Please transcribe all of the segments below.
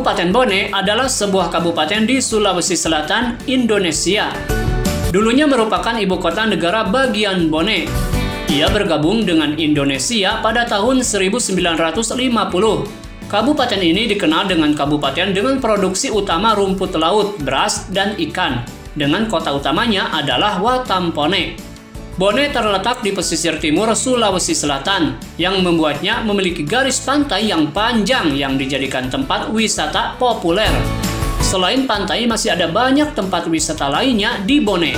Kabupaten Bone adalah sebuah kabupaten di Sulawesi Selatan, Indonesia. Dulunya merupakan ibu kota negara bagian Bone. Ia bergabung dengan Indonesia pada tahun 1950. Kabupaten ini dikenal dengan kabupaten dengan produksi utama rumput laut, beras, dan ikan. Dengan kota utamanya adalah Watampone. Bone terletak di pesisir timur Sulawesi Selatan, yang membuatnya memiliki garis pantai yang panjang yang dijadikan tempat wisata populer. Selain pantai, masih ada banyak tempat wisata lainnya di Bone.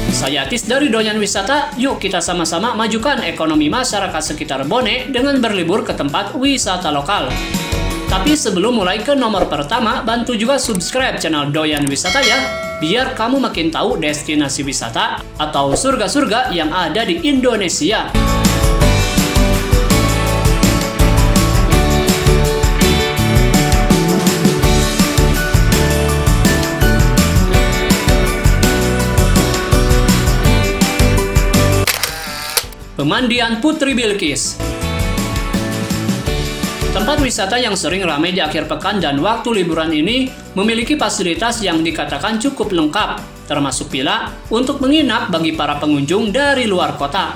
Saya Atis dari Doyan Wisata, yuk kita sama-sama majukan ekonomi masyarakat sekitar Bone dengan berlibur ke tempat wisata lokal. Tapi sebelum mulai ke nomor pertama, bantu juga subscribe channel Doyan Wisata ya, biar kamu makin tahu destinasi wisata atau surga-surga yang ada di Indonesia. Pemandian Putri Bilqis. Tempat wisata yang sering ramai di akhir pekan dan waktu liburan ini memiliki fasilitas yang dikatakan cukup lengkap, termasuk villa untuk menginap bagi para pengunjung dari luar kota.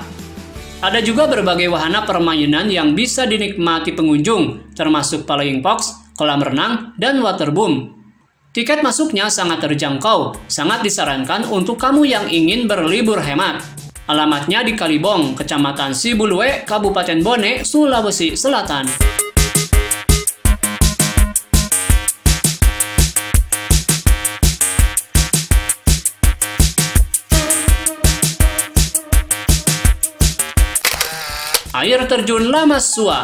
Ada juga berbagai wahana permainan yang bisa dinikmati pengunjung, termasuk flying fox, kolam renang, dan waterboom. Tiket masuknya sangat terjangkau, sangat disarankan untuk kamu yang ingin berlibur hemat. Alamatnya di Kalibong, Kecamatan Sibulue, Kabupaten Bone, Sulawesi Selatan. Air terjun Lamasua.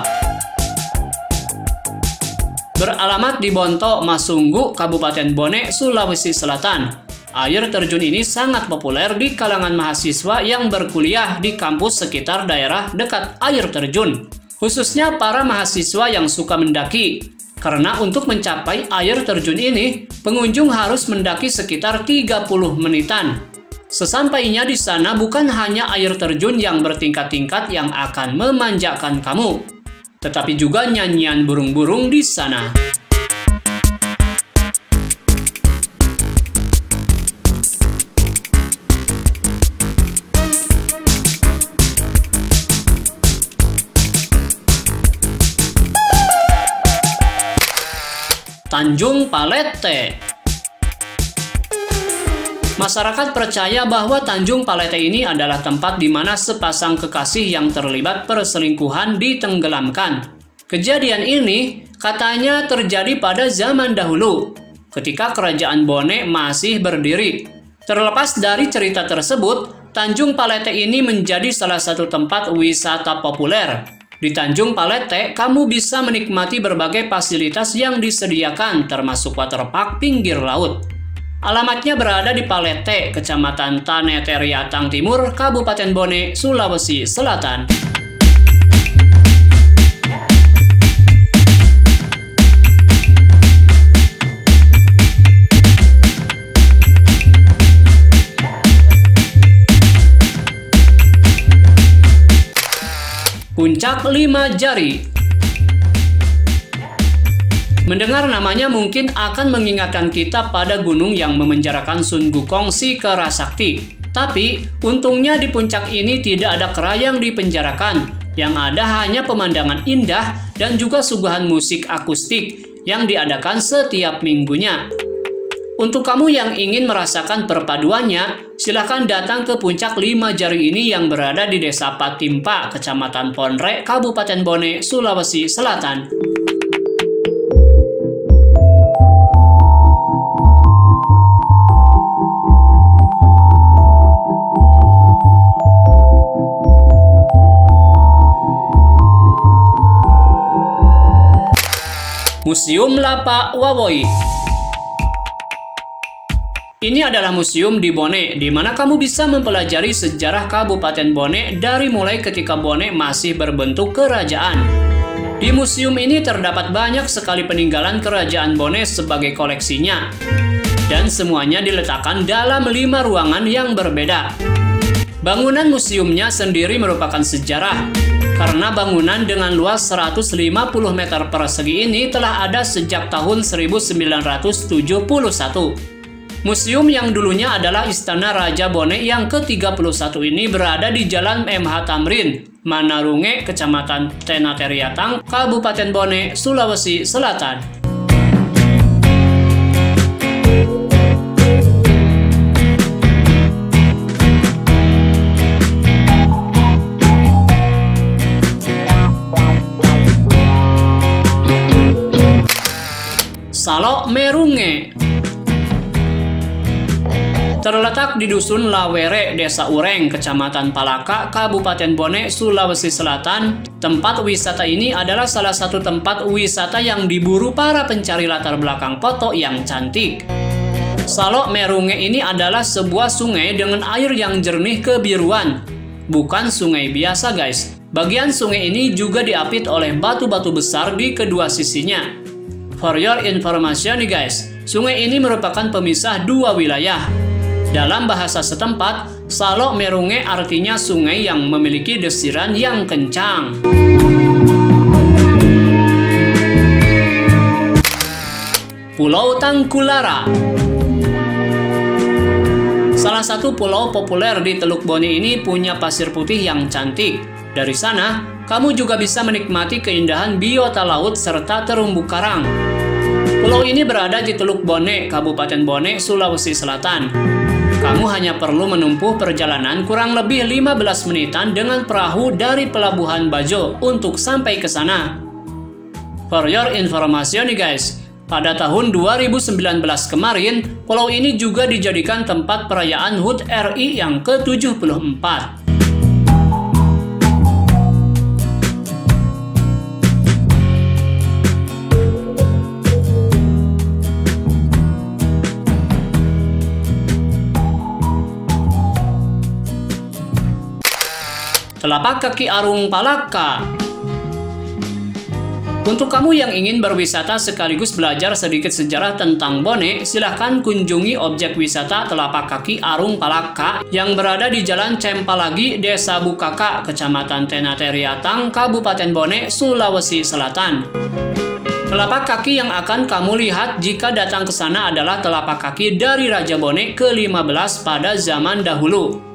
Beralamat di Bonto, Masunggu, Kabupaten Bone, Sulawesi Selatan. Air terjun ini sangat populer di kalangan mahasiswa yang berkuliah di kampus sekitar daerah dekat air terjun, khususnya para mahasiswa yang suka mendaki. Karena untuk mencapai air terjun ini, pengunjung harus mendaki sekitar 30 menitan. Sesampainya di sana, bukan hanya air terjun yang bertingkat-tingkat yang akan memanjakan kamu, tetapi juga nyanyian burung-burung di sana. Tanjung Palete. Masyarakat percaya bahwa Tanjung Palete ini adalah tempat di mana sepasang kekasih yang terlibat perselingkuhan ditenggelamkan. Kejadian ini katanya terjadi pada zaman dahulu, ketika Kerajaan Bone masih berdiri. Terlepas dari cerita tersebut, Tanjung Palete ini menjadi salah satu tempat wisata populer. Di Tanjung Palete, kamu bisa menikmati berbagai fasilitas yang disediakan, termasuk waterpark pinggir laut. Alamatnya berada di Palete, Kecamatan Taneteriatang Timur, Kabupaten Bone, Sulawesi Selatan. Puncak Lima Jari. Mendengar namanya mungkin akan mengingatkan kita pada gunung yang memenjarakan Sun Gukong si Kera Sakti. Tapi, untungnya di puncak ini tidak ada kera yang dipenjarakan. Yang ada hanya pemandangan indah dan juga suguhan musik akustik yang diadakan setiap minggunya. Untuk kamu yang ingin merasakan perpaduannya, silakan datang ke puncak Lima Jari ini yang berada di Desa Patimpa, Kecamatan Ponre, Kabupaten Bone, Sulawesi Selatan. Museum Lapa Wawoi. Ini adalah museum di Bone, di mana kamu bisa mempelajari sejarah Kabupaten Bone dari mulai ketika Bone masih berbentuk kerajaan. Di museum ini terdapat banyak sekali peninggalan kerajaan Bone sebagai koleksinya. Dan semuanya diletakkan dalam 5 ruangan yang berbeda. Bangunan museumnya sendiri merupakan sejarah. karena bangunan dengan luas 150 meter persegi ini telah ada sejak tahun 1971. Museum yang dulunya adalah Istana Raja Bone yang ke-31 ini berada di Jalan MH Tamrin, Manarunge, Kecamatan Tenateriatang, Kabupaten Bone, Sulawesi Selatan. Salok Merunge terletak di Dusun Lawere, Desa Ureng, Kecamatan Palaka, Kabupaten Bone, Sulawesi Selatan. Tempat wisata ini adalah salah satu tempat wisata yang diburu para pencari latar belakang foto yang cantik. Salok Merunge ini adalah sebuah sungai dengan air yang jernih kebiruan. Bukan sungai biasa, guys. Bagian sungai ini juga diapit oleh batu-batu besar di kedua sisinya. For your information nih guys, sungai ini merupakan pemisah dua wilayah. Dalam bahasa setempat, Salok Merunge artinya sungai yang memiliki desiran yang kencang. Pulau Tangkulara, salah satu pulau populer di Teluk Bone ini punya pasir putih yang cantik. Dari sana, kamu juga bisa menikmati keindahan biota laut serta terumbu karang. Pulau ini berada di Teluk Bone, Kabupaten Bone, Sulawesi Selatan. Kamu hanya perlu menempuh perjalanan kurang lebih 15 menitan dengan perahu dari Pelabuhan Bajo untuk sampai ke sana. For your information nih guys, pada tahun 2019 kemarin, pulau ini juga dijadikan tempat perayaan HUT RI yang ke-74. Telapak Kaki Arung Palaka. Untuk kamu yang ingin berwisata sekaligus belajar sedikit sejarah tentang Bone, silahkan kunjungi objek wisata Telapak Kaki Arung Palaka yang berada di Jalan Cempalagi, Desa Bukaka, Kecamatan Tenateriatang, Kabupaten Bone, Sulawesi Selatan. Telapak kaki yang akan kamu lihat jika datang ke sana adalah telapak kaki dari Raja Bone ke-15 pada zaman dahulu.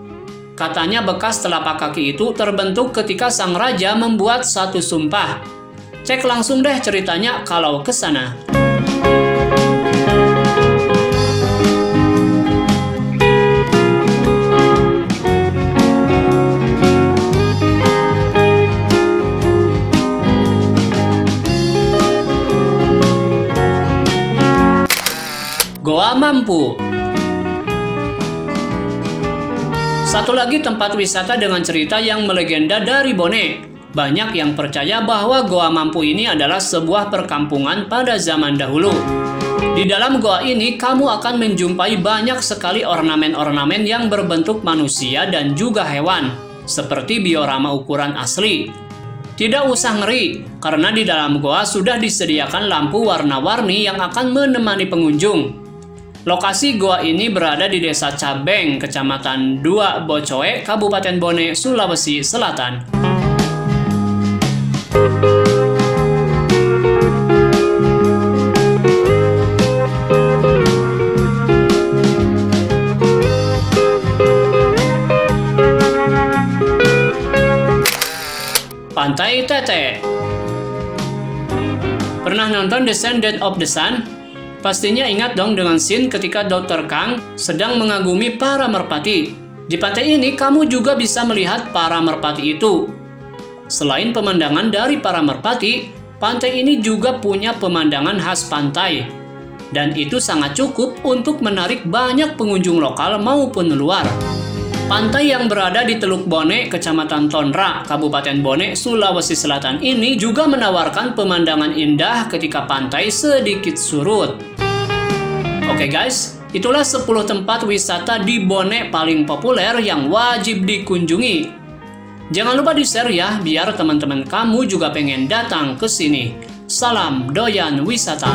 Katanya bekas telapak kaki itu terbentuk ketika sang raja membuat satu sumpah. Cek langsung deh ceritanya kalau ke sana. Goa Mampu. Satu lagi tempat wisata dengan cerita yang melegenda dari Bone. Banyak yang percaya bahwa Goa Mampu ini adalah sebuah perkampungan pada zaman dahulu. Di dalam goa ini, kamu akan menjumpai banyak sekali ornamen-ornamen yang berbentuk manusia dan juga hewan, seperti diorama ukuran asli. Tidak usah ngeri, karena di dalam goa sudah disediakan lampu warna-warni yang akan menemani pengunjung. Lokasi goa ini berada di Desa Cabeng, Kecamatan Dua Bocoe, Kabupaten Bone, Sulawesi Selatan. Pantai Tete. Pernah nonton Descendant of the Sun? Pastinya ingat dong dengan scene ketika Dr. Kang sedang mengagumi para merpati. Di pantai ini kamu juga bisa melihat para merpati itu. Selain pemandangan dari para merpati, pantai ini juga punya pemandangan khas pantai. Dan itu sangat cukup untuk menarik banyak pengunjung lokal maupun luar. Pantai yang berada di Teluk Bone, Kecamatan Tonra, Kabupaten Bone, Sulawesi Selatan ini juga menawarkan pemandangan indah ketika pantai sedikit surut. Oke guys, itulah 10 tempat wisata di Bone paling populer yang wajib dikunjungi. Jangan lupa di-share ya, biar teman-teman kamu juga pengen datang ke sini. Salam doyan wisata.